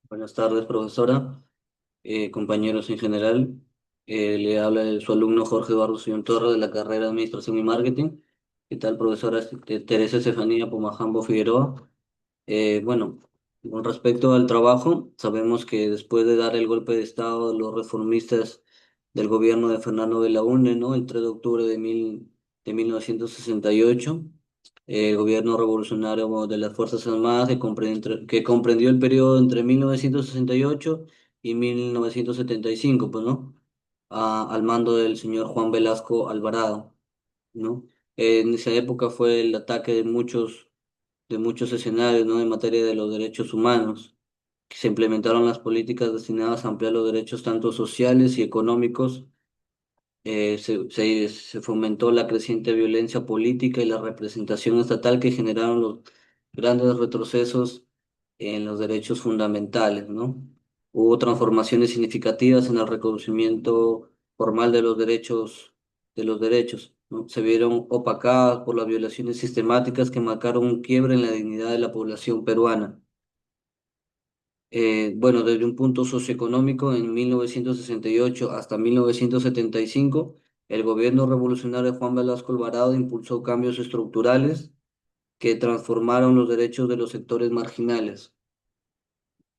Buenas tardes, profesora, compañeros en general. Le habla su alumno Jorge Eduardo Sion Torre de la carrera de Administración y Marketing. ¿Qué tal, profesora Teresa Estefanía Pomajambo Figueroa? Bueno, con respecto al trabajo, sabemos que después de dar el golpe de Estado de los reformistas del gobierno de Fernando Belaúnde, ¿no? El 3 de octubre de 1968, el gobierno revolucionario de las Fuerzas Armadas que comprendió el periodo entre 1968 y 1975, pues, ¿no? Al mando del señor Juan Velasco Alvarado, ¿no? En esa época fue el ataque de muchos escenarios, ¿no? En materia de los derechos humanos, que se implementaron las políticas destinadas a ampliar los derechos tanto sociales y económicos. Se fomentó la creciente violencia política y la representación estatal que generaron los grandes retrocesos en los derechos fundamentales, ¿no? Hubo transformaciones significativas en el reconocimiento formal de los derechos, ¿no? Se vieron opacadas por las violaciones sistemáticas que marcaron un quiebre en la dignidad de la población peruana. Bueno, desde un punto socioeconómico, en 1968 hasta 1975, el gobierno revolucionario de Juan Velasco Alvarado impulsó cambios estructurales que transformaron los derechos de los sectores marginales.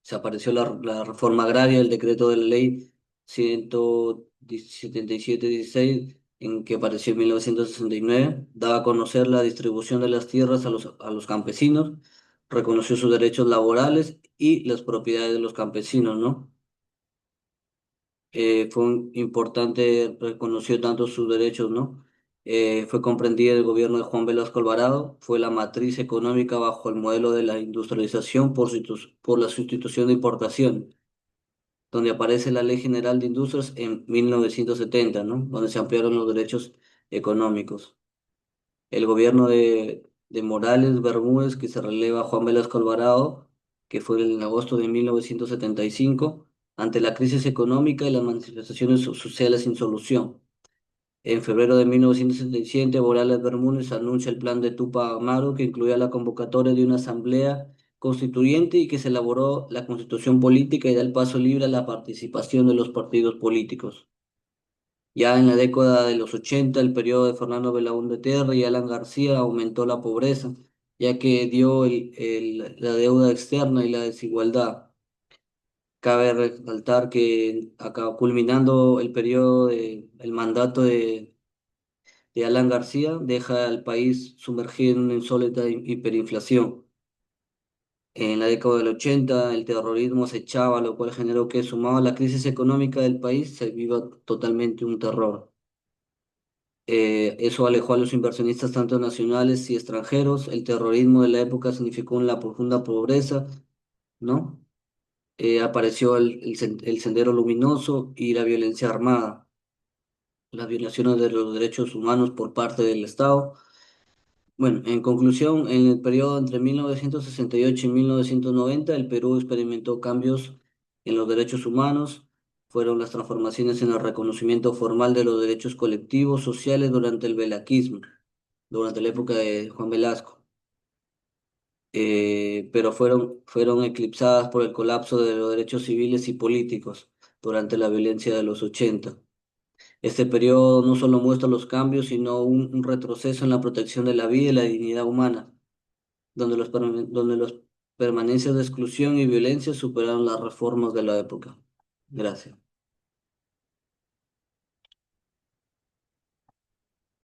Se apareció la reforma agraria, el decreto de la ley 177-16, en que apareció en 1969, daba a conocer la distribución de las tierras a los campesinos, reconoció sus derechos laborales y las propiedades de los campesinos, ¿no? Fue un importante, reconoció tanto sus derechos, ¿no? Fue comprendida el gobierno de Juan Velasco Alvarado, fue la matriz económica bajo el modelo de la industrialización por la sustitución de importación, donde aparece la Ley General de Industrias en 1970, ¿no? Donde se ampliaron los derechos económicos. El gobierno de Morales Bermúdez, que se releva a Juan Velasco Alvarado, que fue en agosto de 1975, ante la crisis económica y las manifestaciones sociales sin solución. En febrero de 1977, Morales Bermúdez anuncia el plan de Tupac Amaru, que incluía la convocatoria de una asamblea constituyente y que se elaboró la constitución política y da el paso libre a la participación de los partidos políticos. Ya en la década de los 80, el periodo de Fernando Belaúnde Terry y Alan García aumentó la pobreza, ya que dio la deuda externa y la desigualdad. Cabe resaltar que acá, culminando el mandato de Alan García, deja al país sumergido en una insólita hiperinflación. En la década del 80, el terrorismo acechaba, lo cual generó que, sumado a la crisis económica del país, se viva totalmente un terror. Eso alejó a los inversionistas tanto nacionales y extranjeros. El terrorismo de la época significó una profunda pobreza, ¿no? Apareció el Sendero Luminoso y la violencia armada, las violaciones de los derechos humanos por parte del Estado. Bueno, en conclusión, en el periodo entre 1968 y 1990, el Perú experimentó cambios en los derechos humanos. Fueron las transformaciones en el reconocimiento formal de los derechos colectivos sociales durante el velaquismo, durante la época de Juan Velasco, pero fueron eclipsadas por el colapso de los derechos civiles y políticos durante la violencia de los 80. Este periodo no solo muestra los cambios, sino un retroceso en la protección de la vida y la dignidad humana, donde los permanencias de exclusión y violencia superaron las reformas de la época. Gracias.